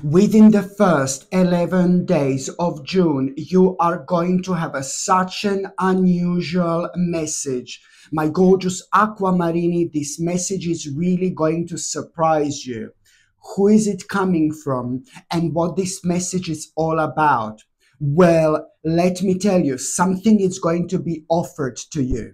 Within the first 11 days of June, you are going to have such an unusual message. My gorgeous Aquamarini, this message is really going to surprise you. Who is it coming from and what this message is all about? Well, let me tell you, something is going to be offered to you.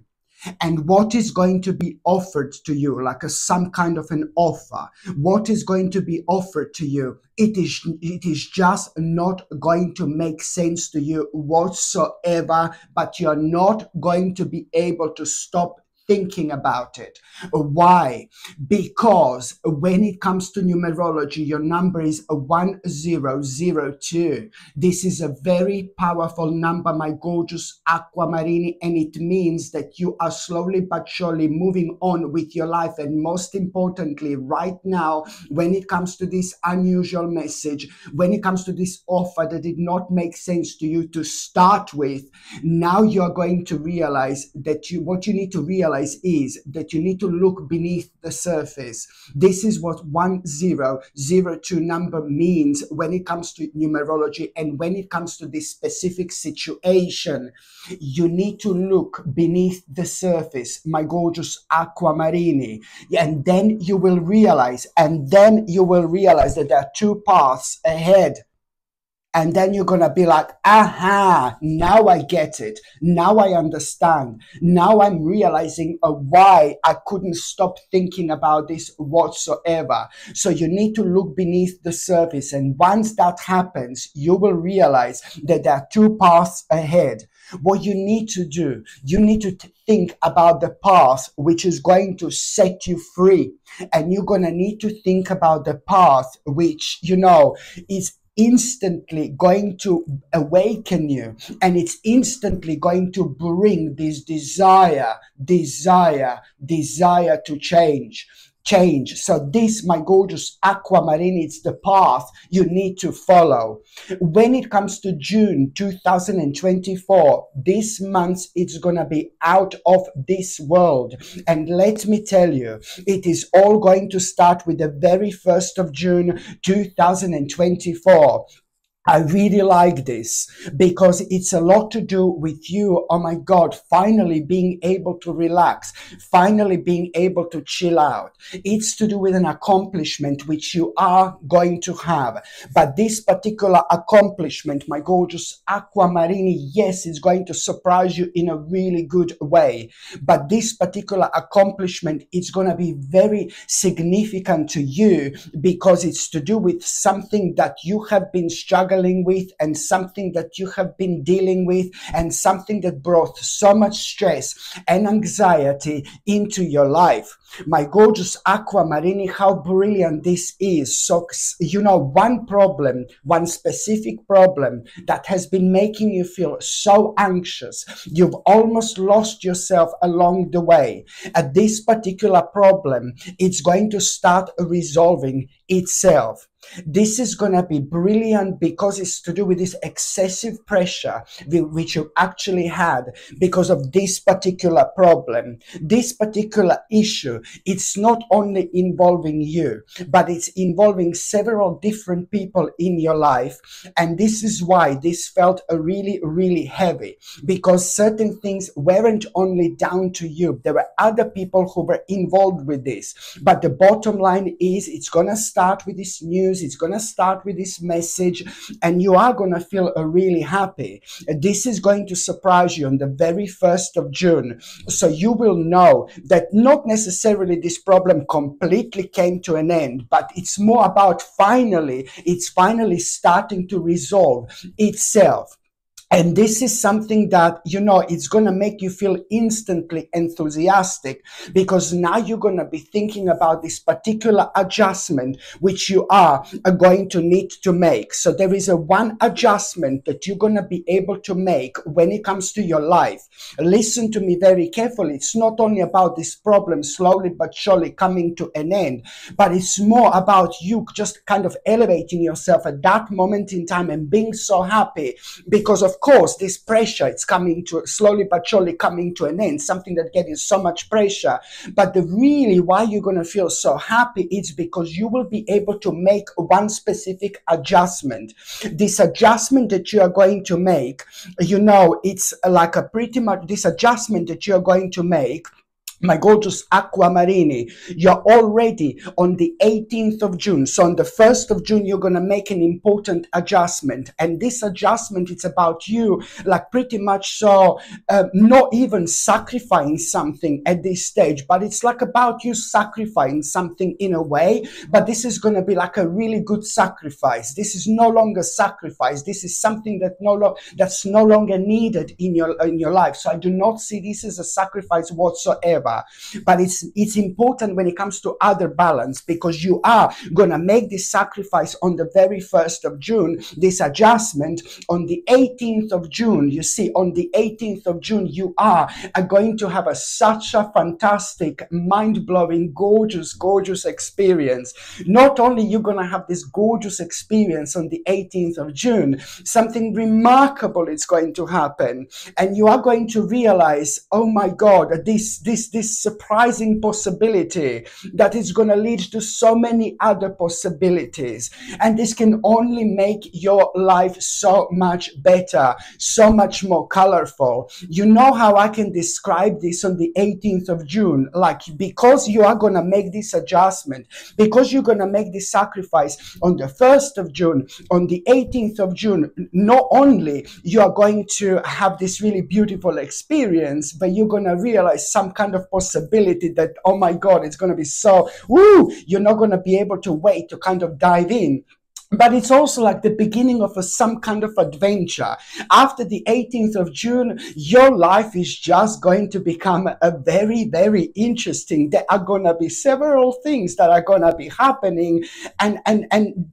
And what is going to be offered to you, like some kind of an offer, what is going to be offered to you, it is just not going to make sense to you whatsoever, but you're not going to be able to stop thinking about it. Why? Because when it comes to numerology, your number is 1002. This is a very powerful number, my gorgeous Aquamarini, and it means that you are slowly but surely moving on with your life. And most importantly, right now, when it comes to this unusual message, when it comes to this offer that did not make sense to you to start with, now you're going to realize that what you need to realize is that you need to look beneath the surface. This is what 1002 number means when it comes to numerology, and when it comes to this specific situation, you need to look beneath the surface, my gorgeous Aquamarini, and then you will realize that there are two paths ahead. And then you're going to be like, aha, now I get it. Now I understand. Now I'm realizing why I couldn't stop thinking about this whatsoever. So you need to look beneath the surface. And once that happens, you will realize that there are two paths ahead. What you need to do, you need to think about the path which is going to set you free. And you're going to need to think about the path which, is instantly going to awaken you, and it's instantly going to bring this desire to change. So this, my gorgeous Aquamarine, it's the path you need to follow. When it comes to June 2024, this month, it's gonna be out of this world. And let me tell you, it is all going to start with the very 1st of June 2024. I really like this because it's a lot to do with you, oh my God, finally being able to relax, finally being able to chill out. It's to do with an accomplishment which you are going to have. But this particular accomplishment, my gorgeous Aquamarini, yes, is going to surprise you in a really good way. But this particular accomplishment is going to be very significant to you because it's to do with something that you have been struggling with, and something that you have been dealing with, and something that brought so much stress and anxiety into your life. My gorgeous Aquamarini, how brilliant this is. So, one specific problem that has been making you feel so anxious, you've almost lost yourself along the way. At this particular problem, it's going to start resolving itself. This is going to be brilliant because it's to do with this excessive pressure which you actually had because of this particular problem. This particular issue, it's not only involving you, but it's involving several different people in your life. And this is why this felt really, really heavy, because certain things weren't only down to you. There were other people who were involved with this. But the bottom line is, it's going to start with this news. It's going to start with this message, and you are going to feel really happy. This is going to surprise you on the very 1st of June. So you will know that not necessarily this problem completely came to an end, but it's more about it's finally starting to resolve itself. And this is something that, it's going to make you feel instantly enthusiastic, because now you're going to be thinking about this particular adjustment which you are going to need to make. So there is one adjustment that you're going to be able to make when it comes to your life. Listen to me very carefully. It's not only about this problem slowly but surely coming to an end, but it's more about you just kind of elevating yourself at that moment in time and being so happy because of of course, this pressure, it's coming to slowly but surely coming to an end, something that getting so much pressure. But the really why you're going to feel so happy is because you will be able to make one specific adjustment. This adjustment that you are going to make, you know, it's like a pretty much this adjustment that you're going to make, my gorgeous Aquamarini, you're already on the 18th of June. So on the 1st of June, you're going to make an important adjustment. And this adjustment, it's about you, like pretty much so, not even sacrificing something at this stage, but it's like about you sacrificing something in a way. But this is going to be like a really good sacrifice. This is no longer sacrifice. This is something that that's no longer needed in your life. So I do not see this as a sacrifice whatsoever. But it's important when it comes to other balance, because you are going to make this sacrifice on the very 1st of June, this adjustment on the 18th of June. You see, on the 18th of June, you are going to have such a fantastic, mind-blowing, gorgeous experience. Not only you're going to have this gorgeous experience on the 18th of June, something remarkable is going to happen. And you are going to realize, oh my God, this surprising possibility that is going to lead to so many other possibilities. And this can only make your life so much better, so much more colorful. You know how I can describe this on the 18th of June? Like, because you are going to make this adjustment, because you're going to make this sacrifice on the 1st of June, on the 18th of June, not only you are going to have this really beautiful experience, but you're going to realize some kind of possibility that, oh my God, it's going to be so, woo, you're not going to be able to wait to kind of dive in. But it's also like the beginning of some kind of adventure. After the 18th of June, your life is just going to become a very, very interesting. There are going to be several things that are going to be happening and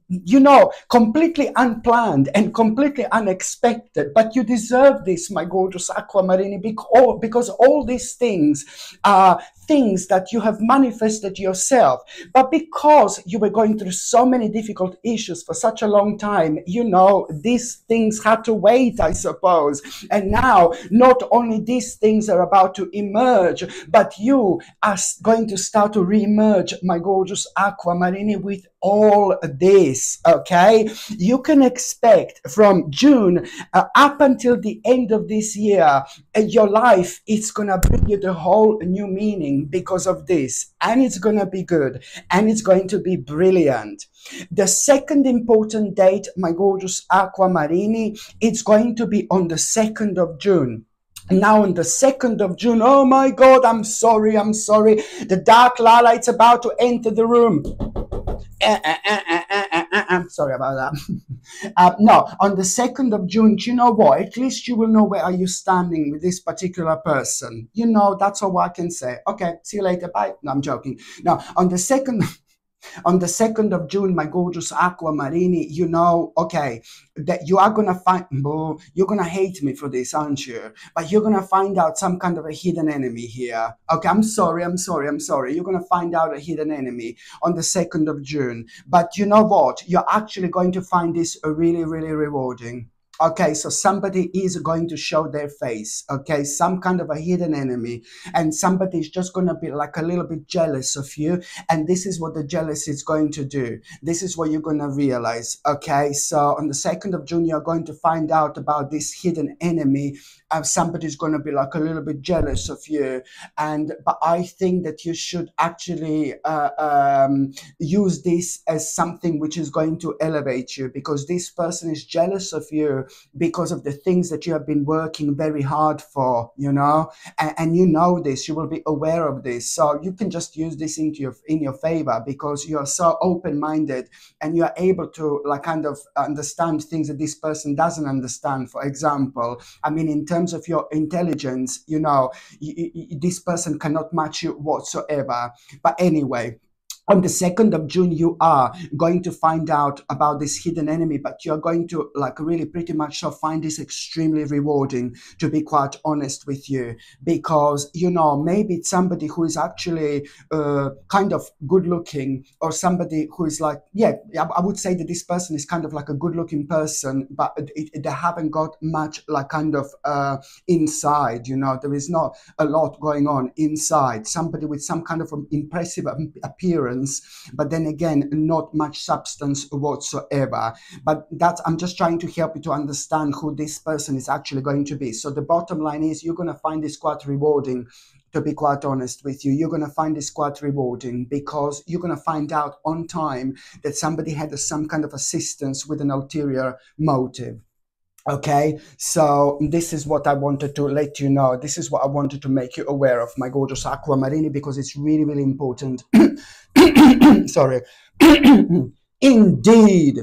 you know, completely unplanned and completely unexpected. But you deserve this, my gorgeous Aquamarini, because all these things are things that you have manifested yourself. But because you were going through so many difficult issues for such a long time, you know, these things had to wait, I suppose. And now, not only these things are about to emerge, but you are going to start to re-emerge, my gorgeous Aquamarini, with all this, okay? You can expect from June up until the end of this year, your life, it's gonna bring you the whole new meaning because of this, and it's gonna be good, and it's going to be brilliant. The second important date, my gorgeous Aquamarini, it's going to be on the 2nd of June. Now on the 2nd of June, oh my God, I'm sorry. The dark Lala, it's about to enter the room. I'm sorry about that. No, on the 2nd of June, do you know what? At least you will know where are you standing with this particular person. You know, that's all I can say. Okay, see you later. Bye. No, I'm joking. No, on the 2nd of June, my gorgeous Aquamarini, you know, okay, that you are going to find, you're going to hate me for this, aren't you? But you're going to find out some kind of a hidden enemy here. Okay, I'm sorry. You're going to find out a hidden enemy on the 2nd of June. But you know what? You're actually going to find this really, really rewarding. Okay, so somebody is going to show their face, okay, some kind of a hidden enemy, and somebody is just going to be like a little bit jealous of you, and this is what the jealousy is going to do. This is what you're going to realize, okay? So on the 2nd of June, you're going to find out about this hidden enemy. Somebody's going to be like a little bit jealous of you, but I think that you should actually use this as something which is going to elevate you, because this person is jealous of you because of the things that you have been working very hard for, you know, and you know this, you will be aware of this, so you can just use this in your favor, because you are so open-minded and you are able to like kind of understand things that this person doesn't understand. For example, I mean, in terms of your intelligence, you know, this person cannot match you whatsoever. But anyway, On the 2nd of June, you are going to find out about this hidden enemy, but you're going to like really pretty much find this extremely rewarding, to be quite honest with you, because, you know, maybe it's somebody who is actually kind of good looking, or somebody who is like, yeah, I would say that this person is kind of like a good looking person, but they haven't got much like kind of inside, you know, there is not a lot going on inside. Somebody with some kind of impressive appearance, but then again, not much substance whatsoever. But that's, I'm just trying to help you to understand who this person is actually going to be. So the bottom line is, you're going to find this quite rewarding, to be quite honest with you. You're going to find this quite rewarding, because you're going to find out on time that somebody had some kind of assistance with an ulterior motive. Okay, so this is what I wanted to let you know. This is what I wanted to make you aware of, my gorgeous aquamarini, because it's really, really important. Sorry. Indeed.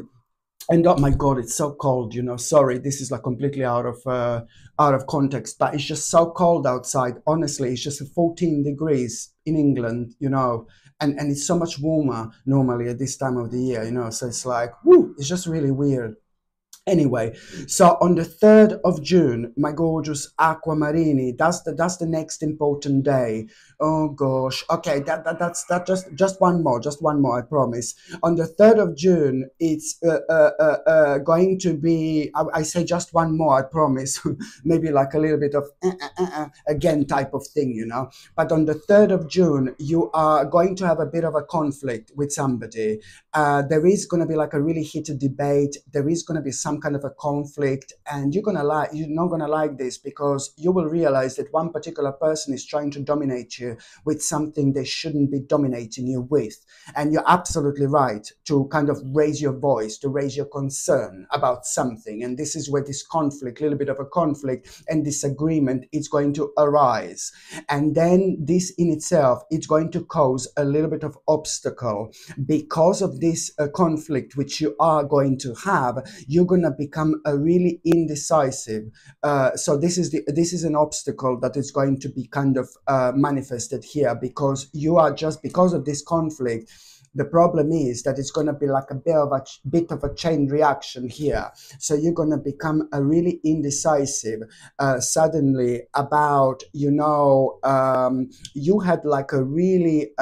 And oh my god, it's so cold, you know. Sorry, this is like completely out of context, but it's just so cold outside. Honestly, it's just 14 degrees in England, you know, and it's so much warmer normally at this time of the year, you know. So it's like, whoo, it's just really weird. Anyway, so on the 3rd of June, my gorgeous aquamarini, that's the next important day. Oh gosh. Okay, that's just one more, I promise. On the 3rd of June, it's going to be, I say just one more, I promise. Maybe like a little bit of again type of thing, you know. But on the 3rd of June, you are going to have a bit of a conflict with somebody. There is going to be like a really heated debate. There is going to be some kind of a conflict, and you're not going to like this, because you will realize that one particular person is trying to dominate you with something they shouldn't be dominating you with. And you're absolutely right to kind of raise your voice, to raise your concern about something. And this is where this conflict, little bit of a conflict and disagreement, is going to arise. And then this in itself, it's going to cause a little bit of obstacle. Because of this conflict which you are going to have, you're going to become a really indecisive. So this is an obstacle that is going to be kind of manifested here, because you are just, because of this conflict, the problem is that it's going to be like a bit of a chain reaction here. So you're going to become a really indecisive suddenly about, you know, you had like a really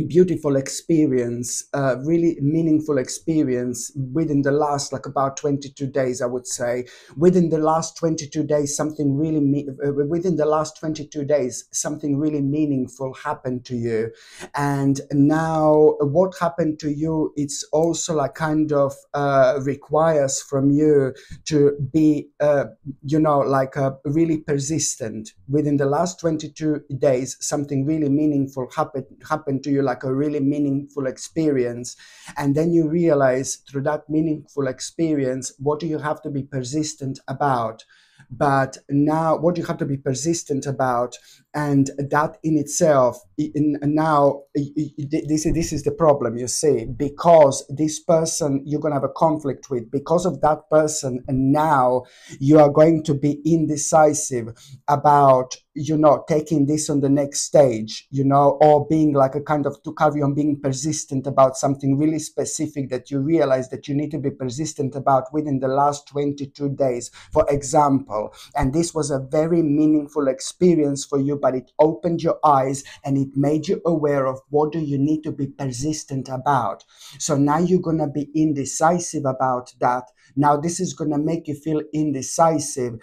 beautiful experience, really meaningful experience within the last like about 22 days, I would say. Within the last 22 days, within the last 22 days, something really meaningful happened to you. And now what happened to you, it's also like kind of requires from you to be, you know, like really persistent. Within the last 22 days, something really meaningful happened to you, like a really meaningful experience. And then you realize through that meaningful experience, what do you have to be persistent about? But now what you have to be persistent about, and that in itself, now this is the problem, you see, because this person you're going to have a conflict with, because of that person, and now you are going to be indecisive about, you know, taking this on the next stage, you know, or being like a kind of, to carry on being persistent about something really specific that you realize that you need to be persistent about within the last 22 days, for example. And this was a very meaningful experience for you, but it opened your eyes and it made you aware of what do you need to be persistent about. So now you're going to be indecisive about that. Now this is going to make you feel indecisive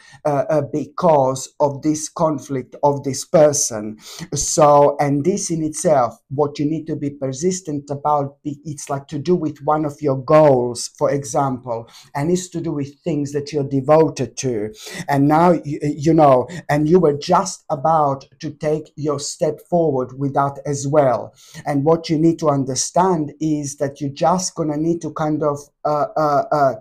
because of this conflict of this person. So, and this in itself, what you need to be persistent about, it's like to do with one of your goals, for example, and it's to do with things that you're devoted to. And now, you know, and you were just about to take your step forward with that as well. And what you need to understand is that you're just going to need to kind of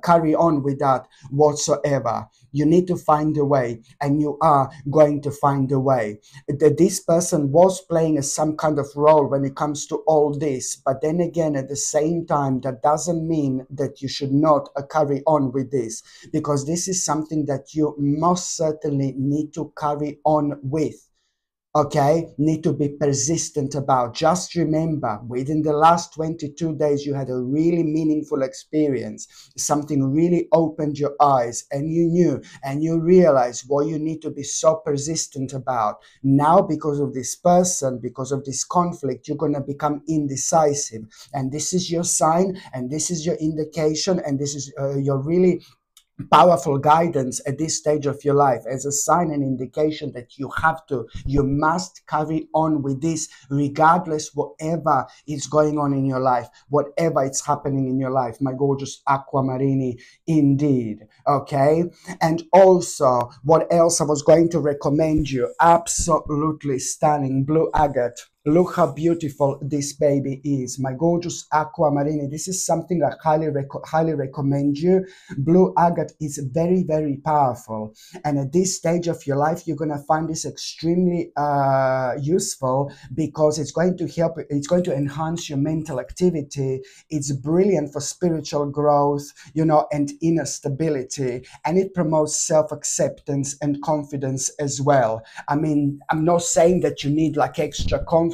carry on with that whatsoever. You need to find a way, and you are going to find a way. That this person was playing some kind of role when it comes to all this, but then again, at the same time, that doesn't mean that you should not carry on with this, because this is something that you most certainly need to carry on with. Okay, need to be persistent about. Just remember, within the last 22 days, you had a really meaningful experience. Something really opened your eyes, and you knew and you realized what you need to be so persistent about. Now, because of this person, because of this conflict, you're going to become indecisive. And this is your sign, and this is your indication, and this is your really powerful guidance at this stage of your life, as a sign and indication that you must carry on with this, regardless whatever is going on in your life, whatever is happening in your life, my gorgeous aquamarini, indeed. Okay. And also, what else I was going to recommend you? Absolutely stunning blue agate. Look how beautiful this baby is, my gorgeous aquamarini. This is something I highly recommend you. Blue agate is very, very powerful, and at this stage of your life, you're going to find this extremely useful, because it's going to help, it's going to enhance your mental activity. It's brilliant for spiritual growth, you know, and inner stability, and it promotes self-acceptance and confidence as well. I mean, I'm not saying that you need like extra confidence,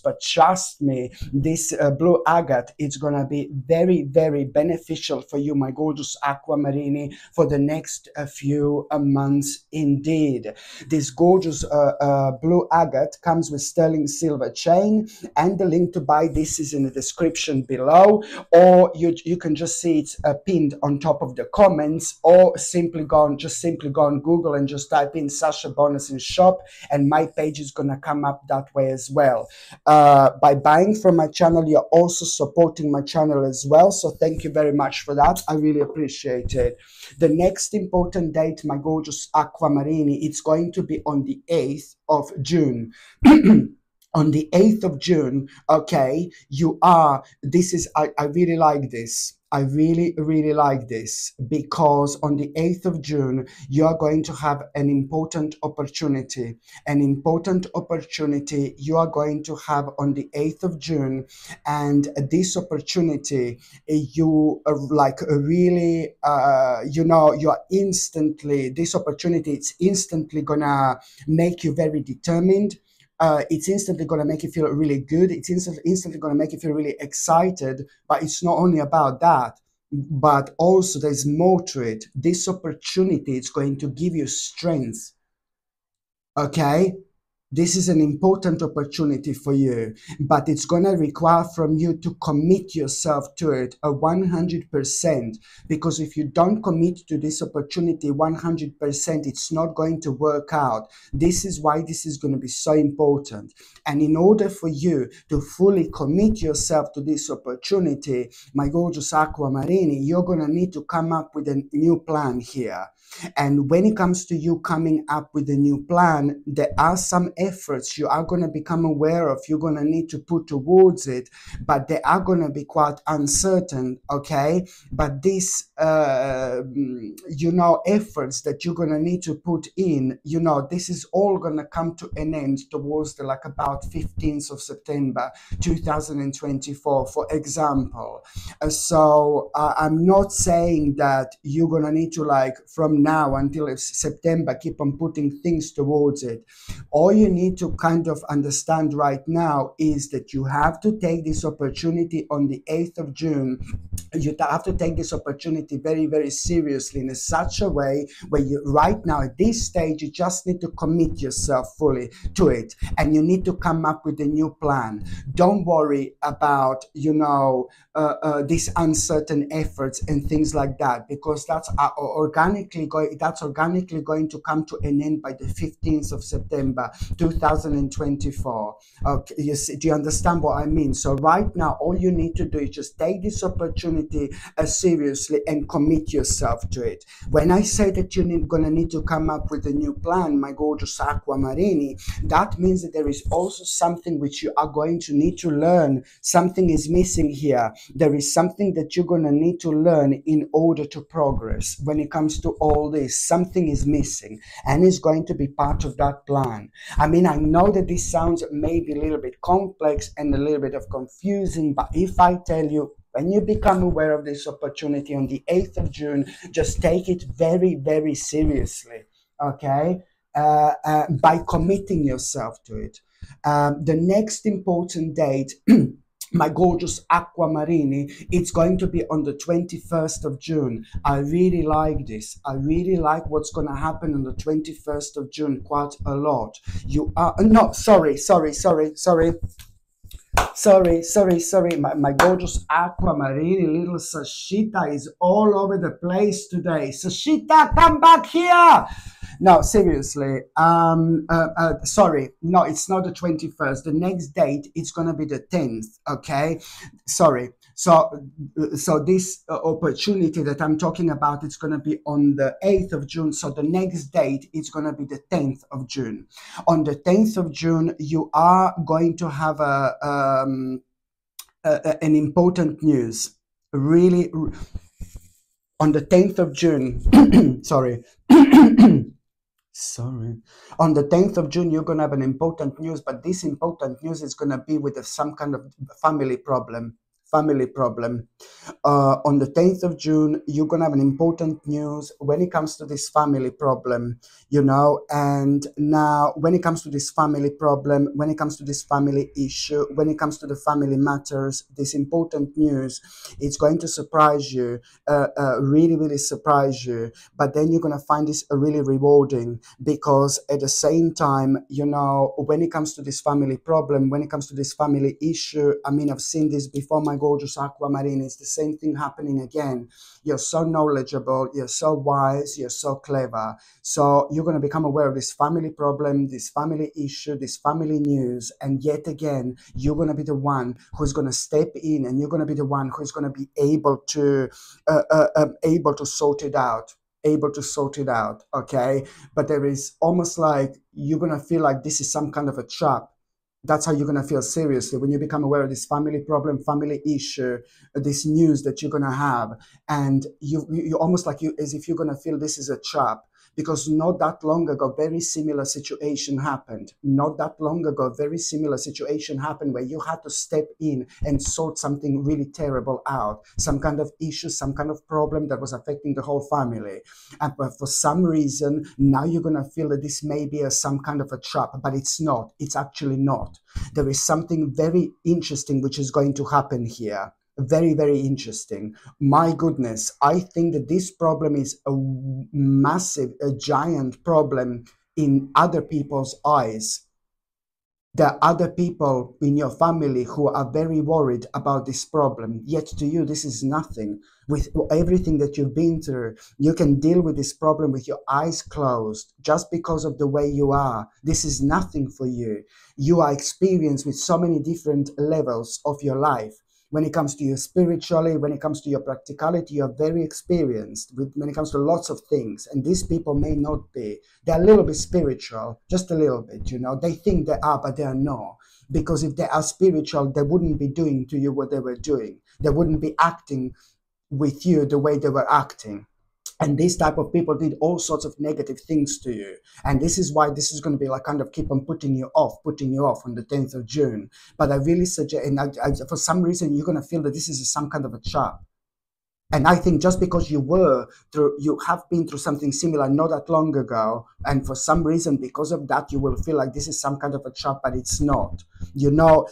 but trust me, this blue agate is going to be very, very beneficial for you, my gorgeous aquamarini, for the next few months indeed. This gorgeous blue agate comes with sterling silver chain, and the link to buy this is in the description below, or you can just see it's pinned on top of the comments, or simply go on Google and just type in Sasha Bonus in shop, and my page is gonna come up that way as well. By buying from my channel, you're also supporting my channel as well, so thank you very much for that. I really appreciate it. The next important date, my gorgeous aquamarini, it's going to be on the 8th of June. On the 8th of June, okay, I really like this. I really, really like this, because on the 8th of June, you are going to have an important opportunity. An important opportunity you are going to have on the 8th of June. And this opportunity, you are like really, you know, you're instantly, this opportunity, it's instantly gonna make you very determined. It's instantly going to make you feel really good. It's instantly going to make you feel really excited. But it's not only about that, but also there's more to it. This opportunity is going to give you strength. Okay? This is an important opportunity for you, but it's going to require from you to commit yourself to it 100%, because if you don't commit to this opportunity 100%, it's not going to work out. This is why this is going to be so important. And in order for you to fully commit yourself to this opportunity, my gorgeous aquamarini, you're going to need to come up with a new plan here. And when it comes to you coming up with a new plan, there are some efforts you are going to become aware of, you're going to need to put towards it, but they are going to be quite uncertain, okay? But these, you know, efforts that you're going to need to put in, you know, this is all going to come to an end towards the like about 15th of September 2024, for example. So I'm not saying that you're going to need to, like, from now until September, keep on putting things towards it. All you need to kind of understand right now is that you have to take this opportunity on the 8th of June. You have to take this opportunity very, very seriously, in such a way where you, right now at this stage, you just need to commit yourself fully to it, and you need to come up with a new plan. Don't worry about, you know, these uncertain efforts and things like that, because that's organically going to come to an end by the 15th of September 2024. Okay, you see, do you understand what I mean? So right now, all you need to do is just take this opportunity seriously and commit yourself to it. When I say that you're going to need to come up with a new plan, my gorgeous aquamarini, that means that there is also something which you are going to need to learn. Something is missing here. There is something that you're going to need to learn in order to progress. When it comes to all this, something is missing, and it's going to be part of that plan. I mean, I know that this sounds maybe a little bit complex and a little bit of confusing, but if I tell you, when you become aware of this opportunity on the 8th of June, just take it very, very seriously. Okay? by committing yourself to it. The next important date, my gorgeous aquamarini, it's going to be on the 21st of June. I really like this. I really like what's going to happen on the 21st of June quite a lot. You are, no, sorry. My gorgeous aquamarine little Sashita is all over the place today. Sashita, come back here. No, seriously. Sorry. No, it's not the 21st. The next date, it's going to be the 10th. Okay. Sorry. So this opportunity that I'm talking about, it's going to be on the 8th of June. So the next date, it's going to be the 10th of June. On the 10th of June, you are going to have an important news. Really, on the 10th of June, sorry. Sorry. On the 10th of June, you're going to have an important news, but this important news is going to be with some kind of family problem. On the 10th of June, you're going to have an important news when it comes to this family problem, you know. And now, when it comes to this family problem, when it comes to this family issue, when it comes to the family matters, this important news, it's going to surprise you, really, really surprise you. But then you're going to find this really rewarding, because at the same time, you know, when it comes to this family problem, when it comes to this family issue, I mean, I've seen this before, my gorgeous aquamarine. It's the same thing happening again. You're so knowledgeable, you're so wise, you're so clever. So you're going to become aware of this family problem, this family issue, this family news, and yet again, you're going to be the one who's going to step in, and you're going to be the one who's going to be able to sort it out. Okay? But there is almost like you're going to feel like this is some kind of a trap. That's how you're going to feel, seriously, when you become aware of this family problem, family issue, this news that you're going to have. And you almost like as if you're going to feel this is a trap. Because not that long ago, very similar situation happened. Not that long ago, very similar situation happened where you had to step in and sort something really terrible out. Some kind of issue, some kind of problem that was affecting the whole family. And but for some reason, now you're going to feel that this may be some kind of a trap, but it's not. It's actually not. There is something very interesting which is going to happen here. Very, very interesting. My goodness, I think that this problem is a massive, a giant problem in other people's eyes. There are other people in your family who are very worried about this problem, yet to you this is nothing. With everything that you've been through, you can deal with this problem with your eyes closed, just because of the way you are. This is nothing for you. You are experienced with so many different levels of your life. When it comes to you spiritually, when it comes to your practicality, you're very experienced when it comes to lots of things. And these people may not be. They're a little bit spiritual, just a little bit, you know. They think they are, but they are not. Because if they are spiritual, they wouldn't be doing to you what they were doing. They wouldn't be acting with you the way they were acting. And these type of people did all sorts of negative things to you. And this is why this is going to be like kind of keep on putting you off on the 10th of June. But I really suggest, and for some reason, you're going to feel that this is some kind of a trap. And I think just because you have been through something similar not that long ago, and for some reason, because of that, you will feel like this is some kind of a trap, but it's not. You know,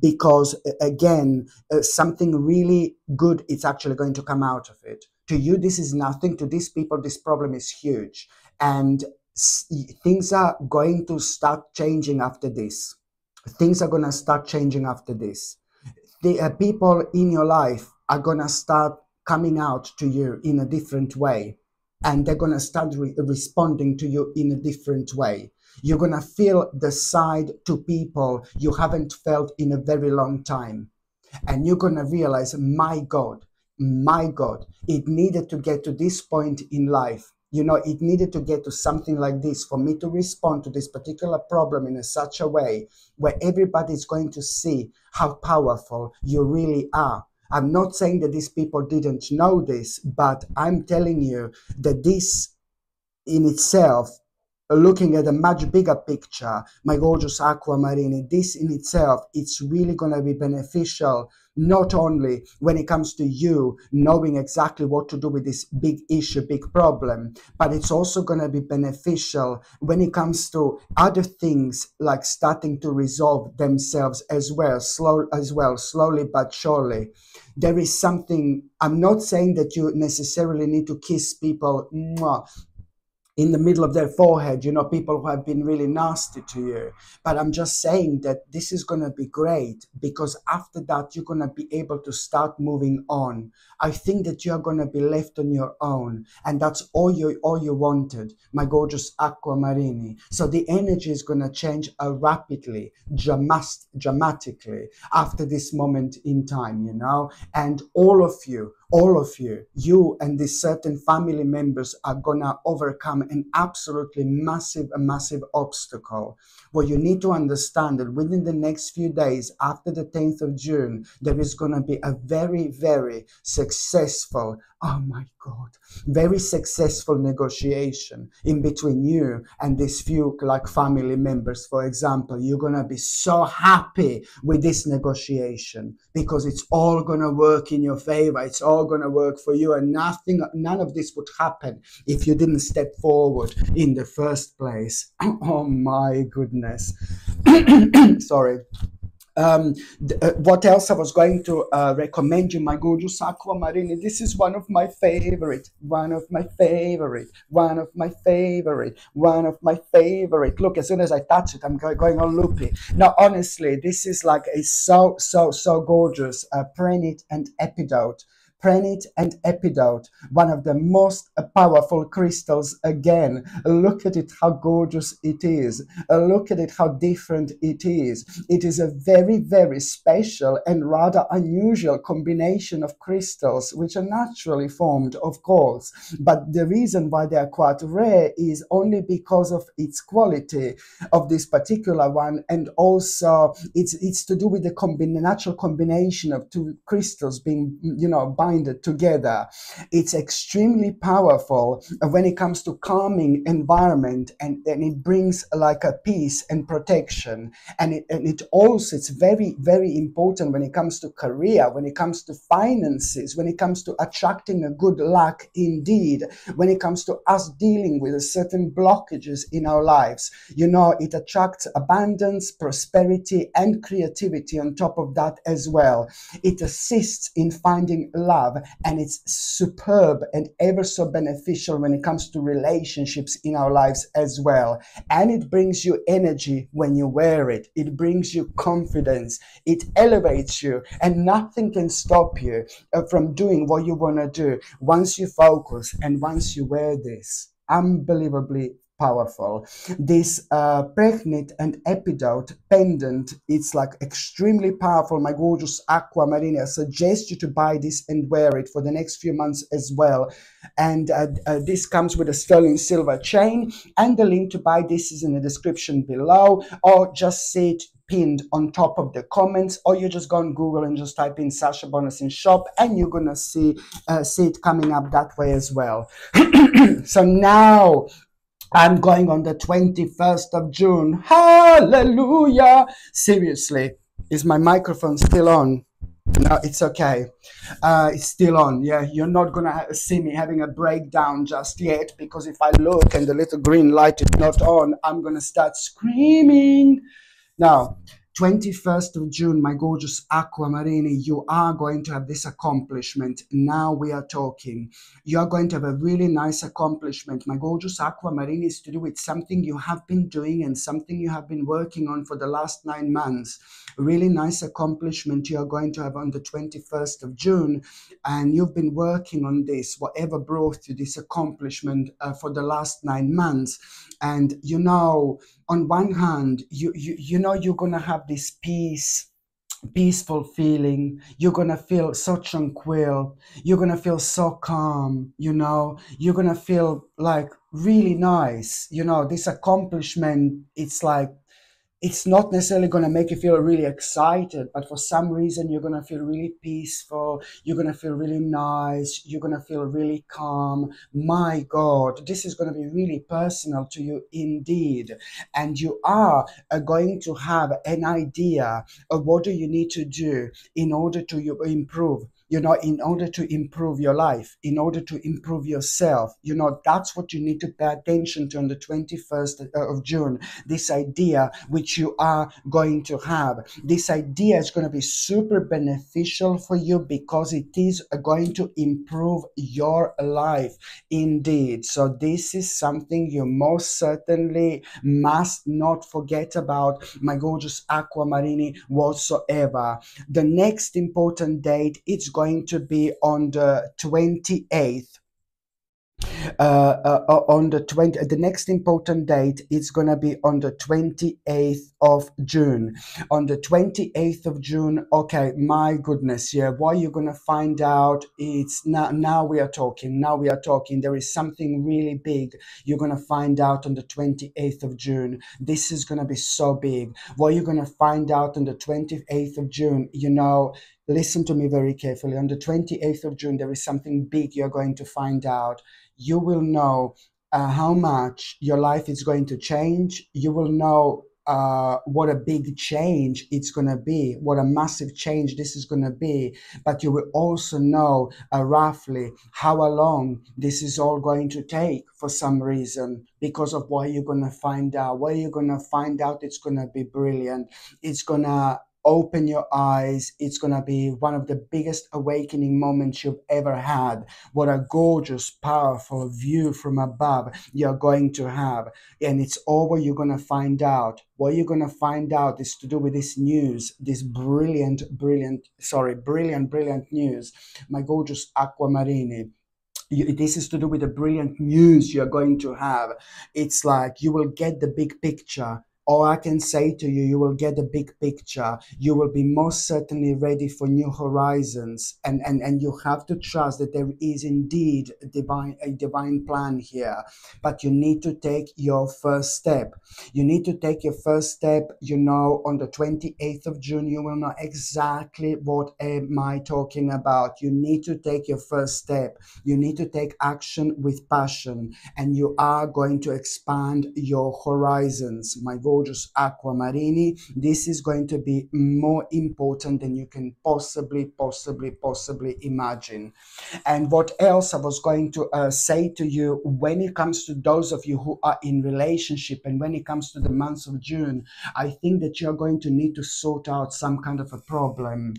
because again, something really good is actually going to come out of it. To you, this is nothing. To these people, this problem is huge. And things are going to start changing after this. Things are going to start changing after this. The people in your life are going to start coming out to you in a different way. And they're going to start responding to you in a different way. You're going to feel the side to people you haven't felt in a very long time. And you're going to realize, my God, it needed to get to this point in life. You know, it needed to get to something like this for me to respond to this particular problem in such a way where everybody's going to see how powerful you really are. I'm not saying that these people didn't know this, but I'm telling you that this in itself looking at a much bigger picture, my gorgeous Aquamarine, this in itself, it's really going to be beneficial, not only when it comes to you knowing exactly what to do with this big issue, big problem, but it's also going to be beneficial when it comes to other things, like starting to resolve themselves as well, slowly but surely. There is something, I'm not saying that you necessarily need to kiss people in the middle of their forehead, you know, people who have been really nasty to you. But I'm just saying that this is going to be great, because after that, you're going to be able to start moving on. I think that you're going to be left on your own, and that's all you wanted, my gorgeous Aquamarine. So the energy is going to change rapidly, dramatically after this moment in time, you know, and all of you, you and these certain family members are gonna overcome an absolutely massive obstacle. What you need to understand that within the next few days after the 10th of June, there is gonna be a very, very successful, oh my God, very successful negotiation in between you and these few like family members. For example, you're gonna be so happy with this negotiation because it's all gonna work in your favor. It's all gonna work for you, and none of this would happen if you didn't step forward in the first place. Oh my goodness. Sorry. What else I was going to recommend you, my gorgeous Aquamarine? This is one of my favorite. Look, as soon as I touch it, I'm going all loopy. Now, honestly, this is like a so gorgeous. Prenit and Epidote. Prenit and Epidote, one of the most powerful crystals. Again, look at it, how gorgeous it is. Look at it, how different it is. It is a very, very special and rather unusual combination of crystals, which are naturally formed, of course. But the reason why they are quite rare is only because of its quality of this particular one, and also it's to do with the natural combination of two crystals being, you know, binded together. It's extremely powerful when it comes to calming environment, and it brings like a peace and protection. And it also, it's very, very important when it comes to career, when it comes to finances, when it comes to attracting a good luck indeed, when it comes to us dealing with certain blockages in our lives. You know, it attracts abundance, prosperity, and creativity on top of that as well. It assists in finding love, and it's superb and ever so beneficial when it comes to relationships in our lives as well. And it brings you energy when you wear it. It brings you confidence. It elevates you, and nothing can stop you from doing what you want to do once you focus and once you wear this. Unbelievably powerful. This Prenit and Epidote pendant, it's like extremely powerful, my gorgeous Aquamarine. I suggest you to buy this and wear it for the next few months as well. And this comes with a sterling silver chain, and the link to buy this is in the description below, or just see it pinned on top of the comments, or you just go on Google and just type in Sasha Bonasin shop, and you're gonna see it coming up that way as well. So now I'm going on the 21st of June. Hallelujah! Seriously, is my microphone still on? No, it's okay. It's still on. Yeah, you're not gonna see me having a breakdown just yet, because if I look and the little green light is not on, I'm gonna start screaming. Now, 21st of June, my gorgeous Aquamarine, you are going to have this accomplishment. Now we are talking. You are going to have a really nice accomplishment. My gorgeous Aquamarine is to do with something you have been doing and something you have been working on for the last 9 months. Really nice accomplishment you are going to have on the 21st of June. And you've been working on this, whatever brought you this accomplishment for the last 9 months. And you know, on one hand, you know you're gonna have this peaceful feeling. You're gonna feel so tranquil. You're gonna feel so calm. You know, you're gonna feel like really nice. You know, this accomplishment, it's like it's not necessarily going to make you feel really excited, but for some reason you're going to feel really peaceful, you're going to feel really nice, you're going to feel really calm. My God, this is going to be really personal to you indeed. And you are going to have an idea of what do you need to do in order to improve, in order to improve your life, in order to improve yourself. That's what you need to pay attention to on the 21st of June. This idea which you are going to have. This idea is going to be super beneficial for you because it is going to improve your life indeed. So this is something you most certainly must not forget about, my gorgeous Aquamarini, whatsoever. The next important date, it's going to be on the 28th. On the next important date, it's going to be on the 28th of June. On the 28th of June, okay, my goodness, yeah, what you're going to find out, it's now we are talking. There is something really big you're going to find out on the 28th of June. This is going to be so big. What you're going to find out on the 28th of June, listen to me very carefully. On the 28th of June, there is something big you're going to find out. You will know how much your life is going to change. You will know what a big change it's going to be, what a massive change this is going to be. But you will also know roughly how long this is all going to take for some reason, because of what you're going to find out. What you're going to find out, it's going to be brilliant. It's going to open your eyes. It's going to be one of the biggest awakening moments you've ever had. What a gorgeous, powerful view from above you're going to have. And it's all what you're going to find out. What you're going to find out is to do with this news, this brilliant news, my gorgeous Aquamarini. This is to do with the brilliant news you're going to have. It's like you will get the big picture. All I can say to you, you will get the big picture. You will be most certainly ready for new horizons. And you have to trust that there is indeed a divine plan here. But you need to take your first step. You need to take your first step, on the 28th of June. You will know exactly what am I talking about. You need to take your first step. You need to take action with passion. And you are going to expand your horizons, my gorgeous Aquamarini. This is going to be more important than you can possibly imagine. And what else I was going to say to you, when it comes to those of you who are in relationship, and when it comes to the month of June, I think that you're going to need to sort out some kind of a problem.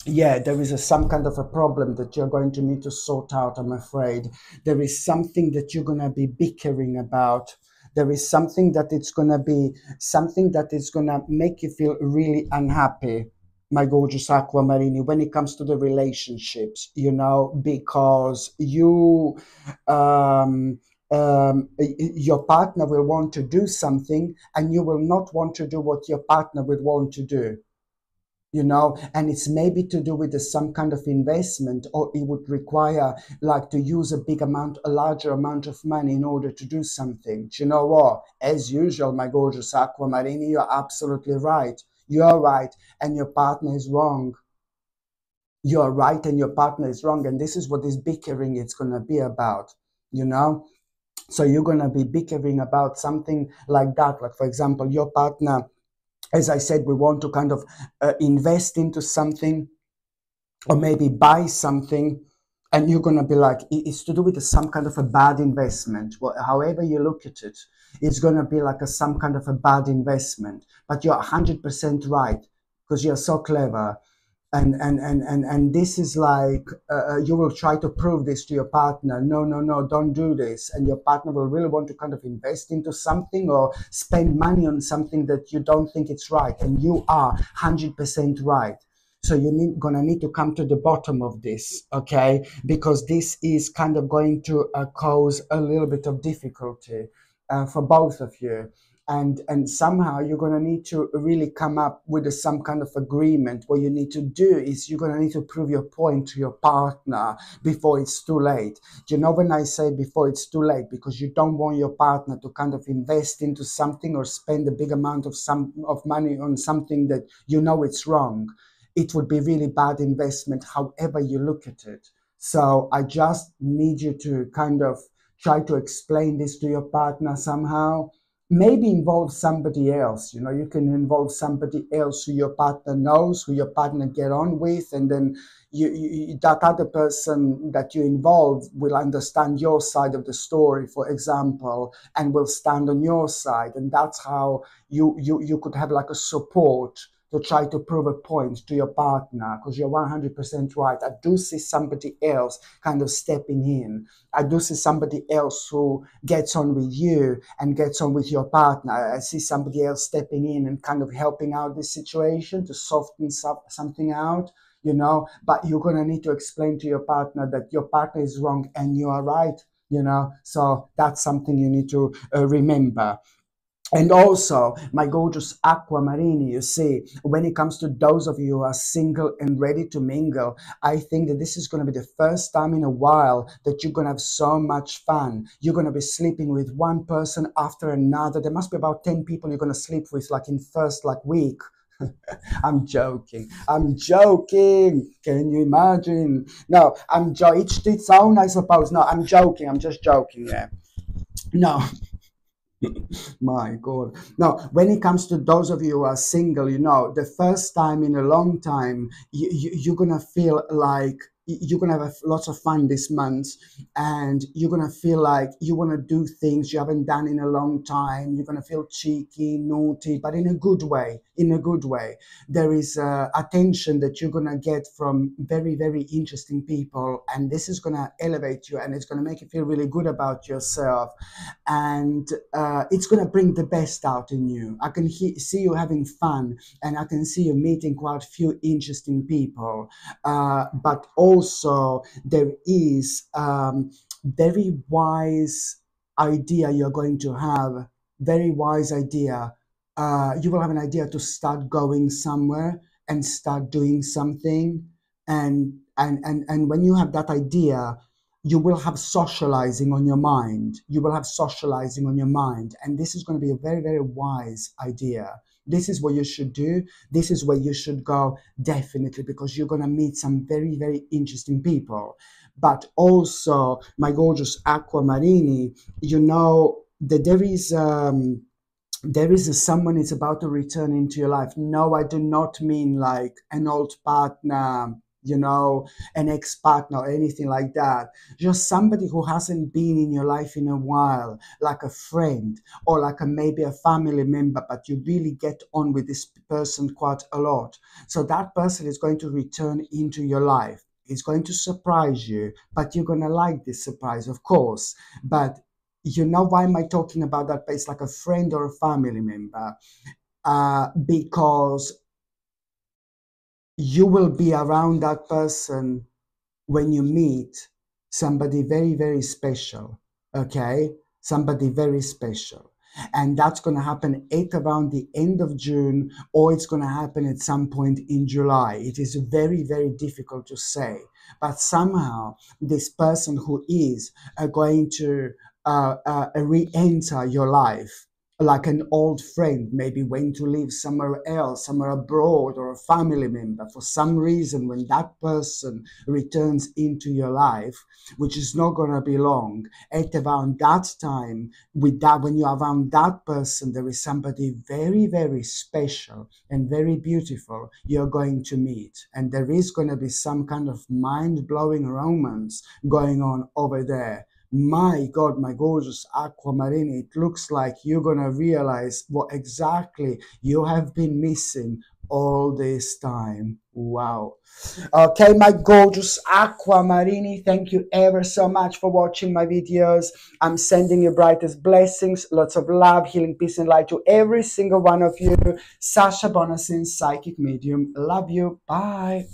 Yeah, there is some kind of a problem that you're going to need to sort out, I'm afraid. There is something that you're going to be bickering about. There is something that it's going to be, something that is going to make you feel really unhappy, my gorgeous Aquamarini, when it comes to the relationships, because your partner will want to do something and you will not want to do what your partner would want to do. And it's maybe to do with some kind of investment, or it would require like to use a larger amount of money in order to do something. Do you know what? As usual, my gorgeous Aquamarini, you're absolutely right. You're right, and your partner is wrong. You're right, and your partner is wrong, and this is what this bickering is going to be about, So you're going to be bickering about something like that. Like, for example, your partner, as I said, we want to kind of invest into something or maybe buy something, and you're going to be like, it's to do with some kind of a bad investment. Well, however you look at it, it's going to be like some kind of a bad investment. But you're 100% right, because you're so clever. And this is like, you will try to prove this to your partner. No, don't do this. And your partner will really want to kind of invest into something or spend money on something that you don't think it's right. And you are 100% right. So you're gonna need to come to the bottom of this, okay? Because this is kind of going to cause a little bit of difficulty for both of you. and somehow you're going to need to really come up with some kind of agreement. What you need to do is you're going to need to prove your point to your partner before it's too late. You know, when I say before it's too late, because you don't want your partner to kind of invest into something or spend a big amount of money on something that you know it's wrong. It would be really bad investment however you look at it. So I just need you to kind of try to explain this to your partner somehow. Maybe involve somebody else. You know, you can involve somebody else who your partner knows, who your partner get on with, and then that other person that you involve will understand your side of the story, for example, and will stand on your side. And that's how you could have like a support to try to prove a point to your partner, because you're 100% right. I do see somebody else kind of stepping in. I do see somebody else who gets on with you and gets on with your partner. I see somebody else stepping in and kind of helping out this situation to soften something out, you know. But you're going to need to explain to your partner that your partner is wrong and you are right, you know. So that's something you need to remember. And also, my gorgeous aquamarini, you see, when it comes to those of you who are single and ready to mingle, I think that this is going to be the first time in a while that you're going to have so much fun. You're going to be sleeping with one person after another. There must be about 10 people you're going to sleep with, like in first week. I'm joking. I'm joking. Can you imagine? No, I'm joking. Each to its own, I suppose. No, I'm joking. I'm just joking. Yeah. No. My God. Now, when it comes to those of you who are single, you know, the first time in a long time, you're going to feel like you're going to have lots of fun this month, and you're going to feel like you want to do things you haven't done in a long time. You're going to feel cheeky, naughty, but in a good way. In a good way. There is attention that you're going to get from very, very interesting people, and this is going to elevate you, and it's going to make you feel really good about yourself. And it's going to bring the best out in you. I can see you having fun, and I can see you meeting quite a few interesting people. But also, there is very wise idea you're going to have. Very wise idea. You will have an idea to start going somewhere and start doing something. And when you have that idea, you will have socializing on your mind. You will have socializing on your mind. And this is going to be a very, very wise idea. This is what you should do. This is where you should go, definitely, because you're going to meet some very, very interesting people. But also, my gorgeous aquamarini, you know that there is someone is about to return into your life. No, I do not mean like an old partner, you know, an ex-partner or anything like that. Just somebody who hasn't been in your life in a while, like a friend or like maybe a family member, but you really get on with this person quite a lot. So that person is going to return into your life. It's going to surprise you, but you're going to like this surprise, of course. But you know, why am I talking about that? It's like a friend or a family member, because you will be around that person when you meet somebody very, very special. Okay, somebody very special. And that's going to happen at around the end of June, or it's going to happen at some point in July. It is very, very difficult to say. But somehow this person who is going to re-enter your life, like an old friend, maybe went to live somewhere else, somewhere abroad, or a family member. For some reason, when that person returns into your life, which is not going to be long, at around that time, with that, when you're around that person, there is somebody very, very special and very beautiful you're going to meet. And there is going to be some kind of mind-blowing romance going on over there. My God, my gorgeous aquamarine, it looks like you're going to realize what exactly you have been missing all this time. Wow. Okay, my gorgeous aquamarine, thank you ever so much for watching my videos. I'm sending you brightest blessings, lots of love, healing, peace, and light to every single one of you. Sasha Bonasin, Psychic Medium. Love you. Bye.